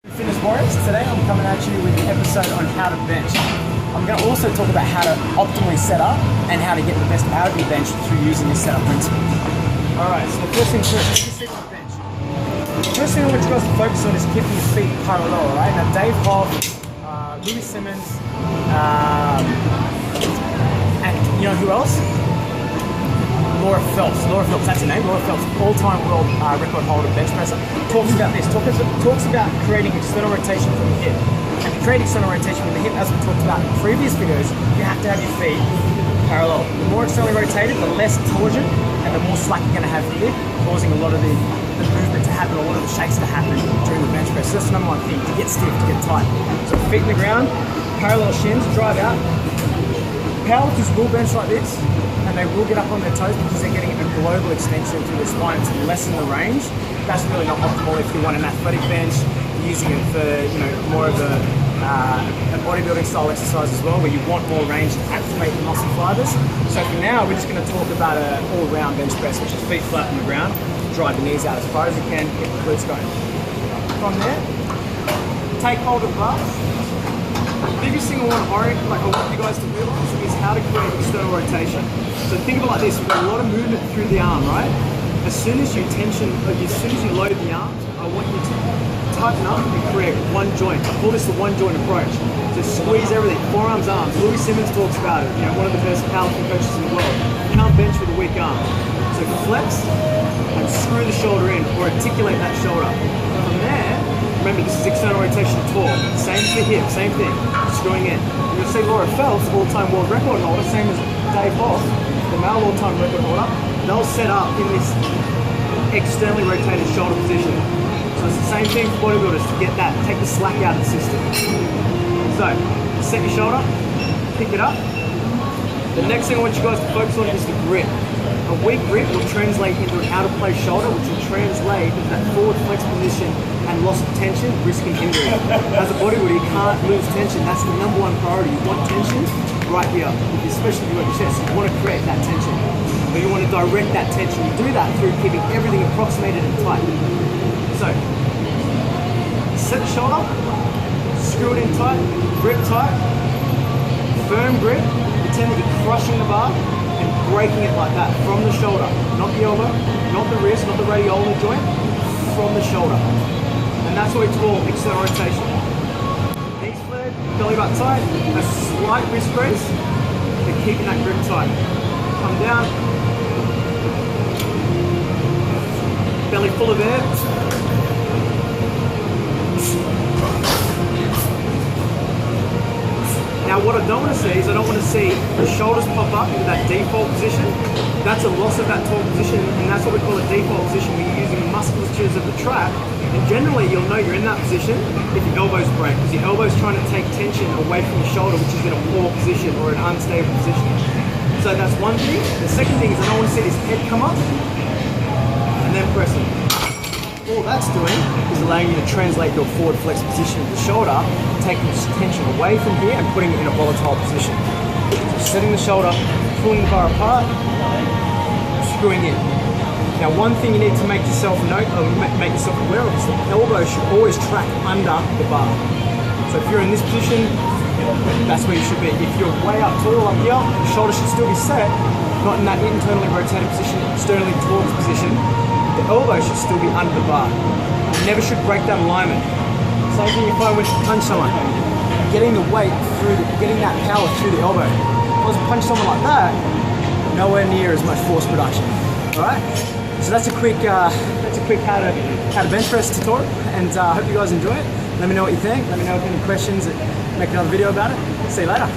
Fitness Warriors, today I'm coming at you with an episode on how to bench. I'm going to also talk about how to optimally set up and how to get the best out of your bench through using this setup principle. Alright, so the first thing first, let's just sit on the bench. The first thing I want you guys to focus on is keeping your feet parallel, alright? Now Dave Hoff, Louis Simmons, and you know who else? Laura Phelps, that's her name, Laura Phelps, all-time world record holder bench presser, talks about this, talks about creating external rotation from the hip. And to create external rotation from the hip, as we talked about in previous videos, you have to have your feet parallel. The more externally rotated, the less torsion and the more slack you're going to have here, causing a lot of the movement to happen, a lot of the shakes to happen during the bench press. So that's the number one thing, to get stiff, to get tight. So feet in the ground, parallel shins, drive out. Powerlifters will bench like this, and they will get up on their toes because they're getting a global extension through their spine to lessen the range. That's really not optimal if you want an athletic bench, using it for more of a bodybuilding style exercise as well, where you want more range to activate the muscle fibers. So for now, we're just going to talk about an all-round bench press, which is feet flat on the ground, drive the knees out as far as you can, get the glutes going. From there, take hold of the bars. The biggest thing I want you guys to realize is how to create external rotation. So think of it like this: we've got a lot of movement through the arm, right? As soon as you load the arms, I want you to tighten up and create one joint. I call this the one joint approach. So squeeze everything, forearms, arms. Louis Simmons talks about it. One of the best powerlifting coaches in the world. Can't bench with a weak arm. So flex and screw the shoulder in, or articulate that shoulder. From there, remember this is external rotation torque. Same for hip, same thing. Screwing in. You're gonna see Laura Phelps, all-time world record holder, same as Dave Hoff, the male all-time record holder. They'll set up in this externally rotated shoulder position. So it's the same thing for bodybuilders to get that, take the slack out of the system. So, set your shoulder, pick it up. The next thing I want you guys to focus on is the grip. A weak grip will translate into an out of place shoulder, which will translate into that forward flex position and loss of tension, risking injury. As a bodybuilder, you can't lose tension. That's the number one priority. You want tension right here, especially if you got your chest. You want to create that tension, but you want to direct that tension. You do that through keeping everything approximated and tight. So, set the shoulder, screw it in tight, grip tight, firm grip, pretend that you're crushing the bar and breaking it like that from the shoulder, not the elbow, not the wrist, not the radioulnar joint, from the shoulder. And that's what we call external rotation. Knees flared, belly button tight, a slight wrist raise, but keeping that grip tight. Come down, belly full of air. Now what I don't want to see is I don't want to see the shoulders pop up into that default position. That's a loss of that torque position, and that's what we call a default position where you're using the musculatures of the trap. And generally you'll know you're in that position if your elbows break, because your elbow's trying to take tension away from your shoulder, which is in a poor position or an unstable position. So that's one thing. The second thing is I don't want to see this head come up and then press it. All that's doing is allowing you to translate your forward flex position of the shoulder, taking tension away from here and putting it in a volatile position. So setting the shoulder, pulling the bar apart, screwing in. Now one thing you need to make yourself make yourself aware of is the elbow should always track under the bar. So if you're in this position, that's where you should be. If you're way up tall up here, the shoulder should still be set, not in that internally rotated position, externally torqued position. The elbow should still be under the bar. You never should break that alignment. Same thing if I went to punch someone. Getting the weight through, getting that power through the elbow. If I was to punch someone like that, nowhere near as much force production. All right. So that's a quick how to bench press tutorial, and I hope you guys enjoy it. Let me know what you think. Let me know if you have any questions. Make another video about it. See you later.